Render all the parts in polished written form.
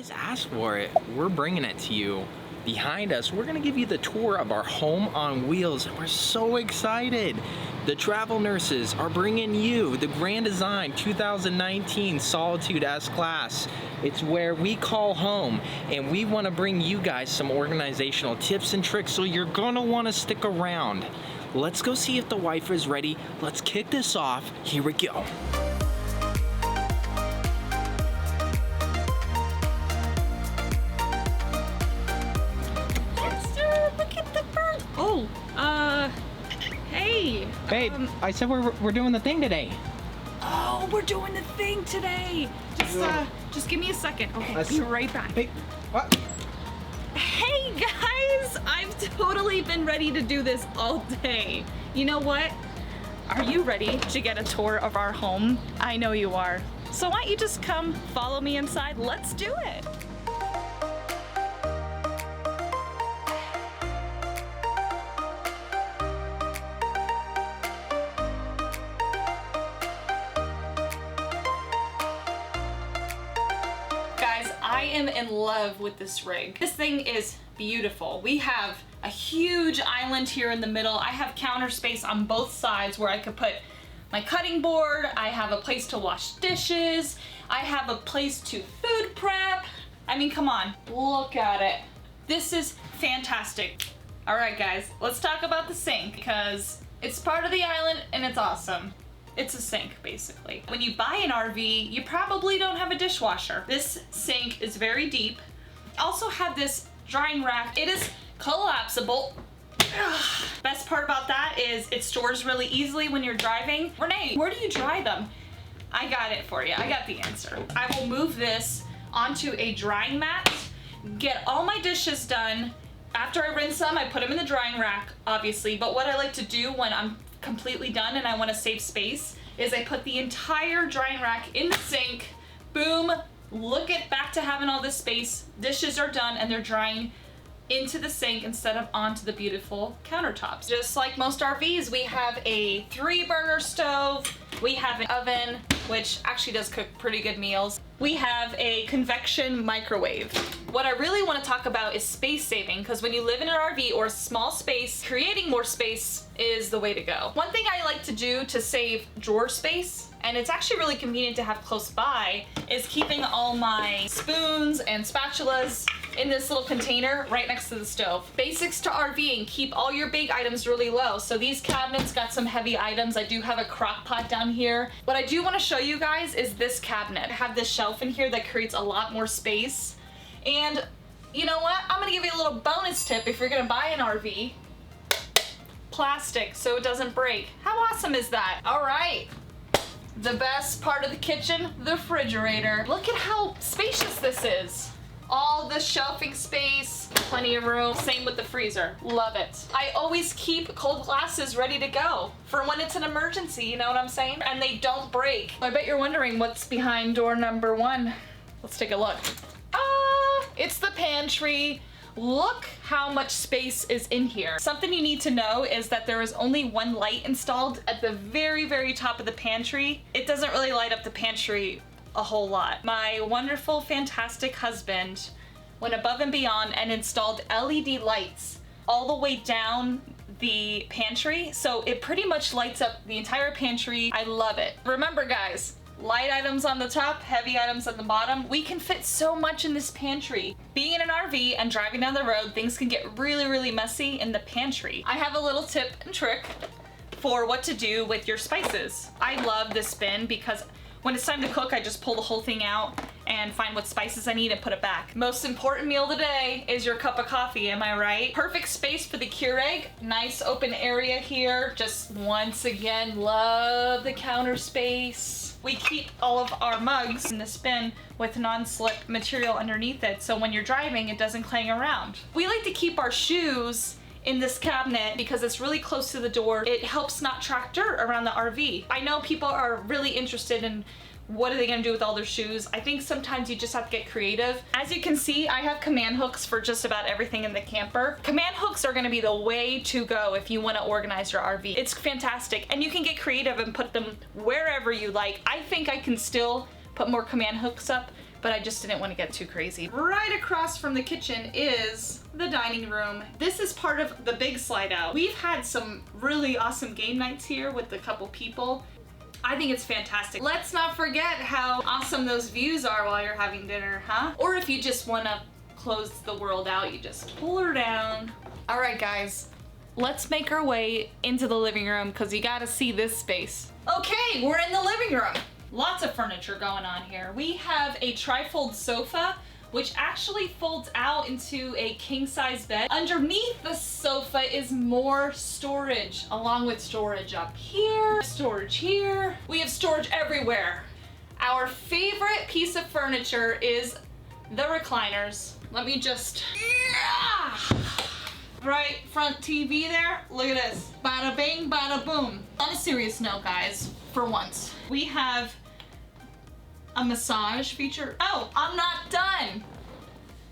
guys asked for it. We're bringing it to you. Behind us, we're gonna give you the tour of our home on wheels, and we're so excited. The travel nurses are bringing you the Grand Design 2019 Solitude S-Class. It's where we call home, and we wanna bring you guys some organizational tips and tricks, so you're gonna wanna stick around. Let's go see if the wife is ready. Let's kick this off. Here we go. Hey. Babe, I said we're doing the thing today. Oh, we're doing the thing today. Just give me a second. Okay, I'll be right back. Hey, what? Hey guys, I've totally been ready to do this all day. You know what? Are you ready to get a tour of our home? I know you are. So why don't you just come follow me inside? Let's do it. I am in love with this rig. This thing is beautiful. We have a huge island here in the middle. I have counter space on both sides where I could put my cutting board. I have a place to wash dishes. I have a place to food prep. I mean, come on, look at it. This is fantastic. All right, guys, let's talk about the sink because it's part of the island and it's awesome. It's a sink, basically. When you buy an RV, you probably don't have a dishwasher. This sink is very deep. Also have this drying rack. It is collapsible. Best part about that is it stores really easily when you're driving. Renee, where do you dry them? I got it for you. I got the answer. I will move this onto a drying mat, get all my dishes done. After I rinse them, I put them in the drying rack, obviously. But what I like to do when I'm completely done and I want to save space is I put the entire drying rack in the sink. Boom, look at back to having all this space. Dishes are done and they're drying into the sink instead of onto the beautiful countertops. Just like most RVs, we have a 3-burner stove. We have an oven, which actually does cook pretty good meals. We have a convection microwave. What I really want to talk about is space saving, because when you live in an RV or a small space, creating more space is the way to go. One thing I like to do to save drawer space, and it's actually really convenient to have close by, is keeping all my spoons and spatulas in this little container right next to the stove. Basics to RVing, keep all your big items really low. So these cabinets got some heavy items. I do have a crock pot down here. What I do want to show you guys is this cabinet. I have this shelf in here that creates a lot more space. And you know what? I'm gonna give you a little bonus tip if you're gonna buy an RV. Plastic so it doesn't break. How awesome is that? All right. The best part of the kitchen, the refrigerator. Look at how spacious this is. All the shelving space, plenty of room. Same with the freezer. Love it. I always keep cold glasses ready to go for when it's an emergency, you know what I'm saying? And they don't break. I bet you're wondering what's behind door number 1. Let's take a look. It's the pantry. Look how much space is in here. Something you need to know is that there is only one light installed at the very, very top of the pantry. It doesn't really light up the pantry a whole lot. My wonderful, fantastic husband went above and beyond and installed LED lights all the way down the pantry, so it pretty much lights up the entire pantry. I love it. Remember guys, light items on the top, heavy items on the bottom. We can fit so much in this pantry. Being in an RV and driving down the road, things can get really, really messy in the pantry. I have a little tip and trick for what to do with your spices. I love this bin because when it's time to cook, I just pull the whole thing out and find what spices I need and put it back. Most important meal today is your cup of coffee, am I right? Perfect space for the Keurig. Nice open area here. Just once again, love the counter space. We keep all of our mugs in this bin with non-slip material underneath it, so when you're driving, it doesn't clang around. We like to keep our shoes in this cabinet because it's really close to the door. It helps not track dirt around the RV. I know people are really interested in what are they gonna do with all their shoes. I think sometimes you just have to get creative. As you can see, I have command hooks for just about everything in the camper. Command hooks are gonna be the way to go if you wanna organize your RV. It's fantastic, and you can get creative and put them wherever you like. I think I can still put more command hooks up but I just didn't want to get too crazy. Right across from the kitchen is the dining room. This is part of the big slide out. We've had some really awesome game nights here with a couple people. I think it's fantastic. Let's not forget how awesome those views are while you're having dinner, huh? Or if you just want to close the world out, you just pull her down. All right, guys, let's make our way into the living room because you gotta see this space. Okay, we're in the living room. Lots of furniture going on here. We have a trifold sofa, which actually folds out into a king-size bed. Underneath the sofa is more storage, along with storage up here, storage here. We have storage everywhere. Our favorite piece of furniture is the recliners. Let me just, right front TV there. Look at this. Bada bing, bada boom. On a serious note, guys, for once, we have a massage feature. Oh, I'm not done.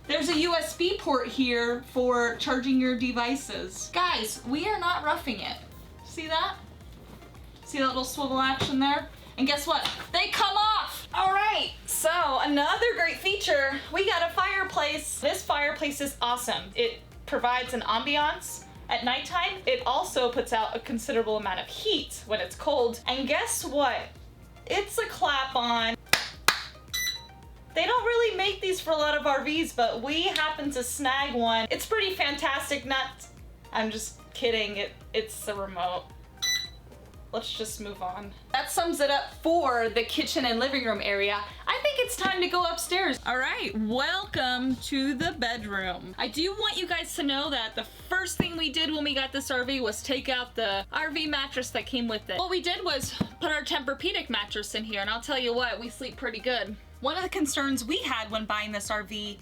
There's a USB port here for charging your devices. Guys, we are not roughing it. See that? See that little swivel action there? And guess what? They come off! All right, so another great feature, we got a fireplace. This fireplace is awesome. It provides an ambiance at nighttime. It also puts out a considerable amount of heat when it's cold. And guess what? It's a clap-on. They don't really make these for a lot of RVs, but we happen to snag one. It's pretty fantastic. I'm just kidding. It's the remote. Let's just move on. That sums it up for the kitchen and living room area. I think it's time to go upstairs. All right, welcome to the bedroom. I do want you guys to know that the first thing we did when we got this RV was take out the RV mattress that came with it. What we did was put our Tempur-Pedic mattress in here, and I'll tell you what, we sleep pretty good. One of the concerns we had when buying this RV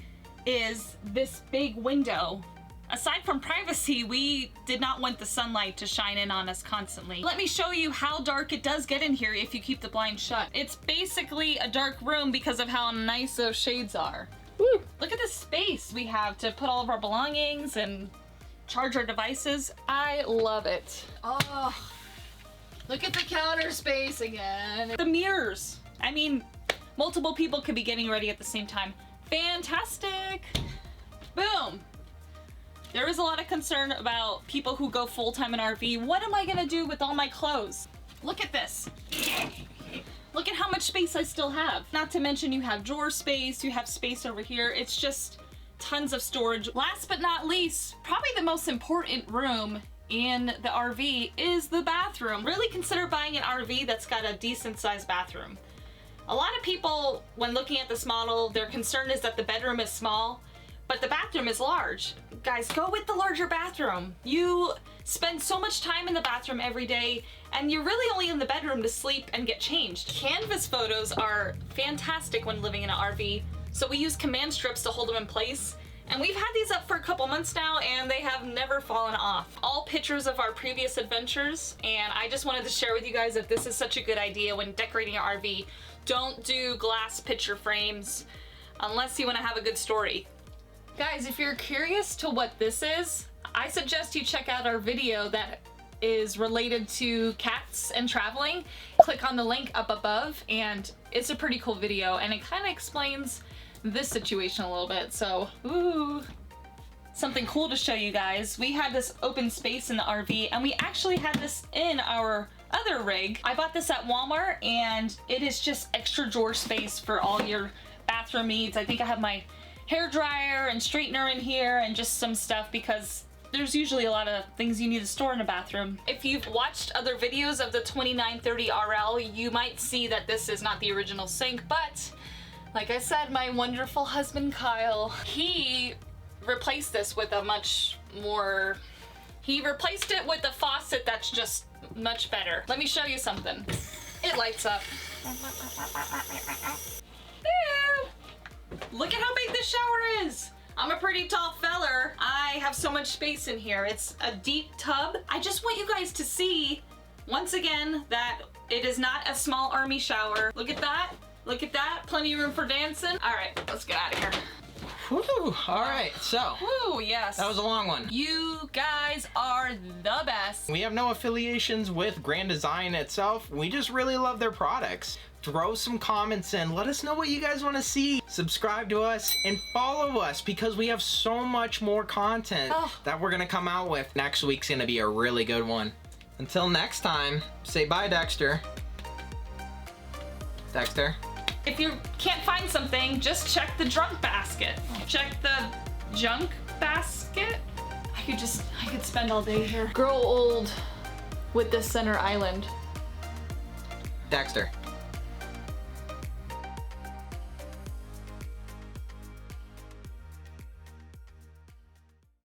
is this big window. Aside from privacy, we did not want the sunlight to shine in on us constantly. Let me show you how dark it does get in here if you keep the blinds shut. It's basically a dark room because of how nice those shades are. Woo. Look at the space we have to put all of our belongings and charge our devices. I love it. Oh, look at the counter space again. The mirrors. I mean, multiple people could be getting ready at the same time. Fantastic. Boom. There is a lot of concern about people who go full-time in RV. What am I gonna do with all my clothes? Look at this. Look at how much space I still have. Not to mention you have drawer space, you have space over here. It's just tons of storage. Last but not least, probably the most important room in the RV is the bathroom. Really consider buying an RV that's got a decent sized bathroom. A lot of people, when looking at this model, their concern is that the bedroom is small, but the bathroom is large. Guys, go with the larger bathroom. You spend so much time in the bathroom every day, and you're really only in the bedroom to sleep and get changed. Canvas photos are fantastic when living in an RV, so we use command strips to hold them in place. And we've had these up for a couple months now, and they have never fallen off. All pictures of our previous adventures, and I just wanted to share with you guys that this is such a good idea when decorating an RV. Don't do glass picture frames unless you want to have a good story. Guys, if you're curious to what this is, I suggest you check out our video that is related to cats and traveling. Click on the link up above, and it's a pretty cool video, and it kind of explains this situation a little bit. So, ooh, something cool to show you guys. We had this open space in the RV, and we actually had this in our other rig. I bought this at Walmart, and it is just extra drawer space for all your bathroom needs. I think I have my hair dryer and straightener in here and just some stuff because there's usually a lot of things you need to store in a bathroom. If you've watched other videos of the 2930 RL, you might see that this is not the original sink, but like I said, my wonderful husband Kyle, he replaced this with a he replaced it with a faucet that's just much better. Let me show you something. It lights up. Look at how big this shower is. I'm a pretty tall feller. I have so much space in here. It's a deep tub. I just want you guys to see, once again, that it is not a small army shower. Look at that. Look at that. Plenty of room for dancing. All right, let's get out of here. Whew, all right, so. Woo, yes. That was a long one. You guys are the best. We have no affiliations with Grand Design itself. We just really love their products. throw some comments in. Let us know what you guys want to see. Subscribe to us and follow us because we have so much more content that we're going to come out with. Next week's going to be a really good one. Until next time, say bye, Dexter. Dexter? If you can't find something, just check the junk basket. Check the junk basket? I could spend all day here. Grow old with this center island. Dexter.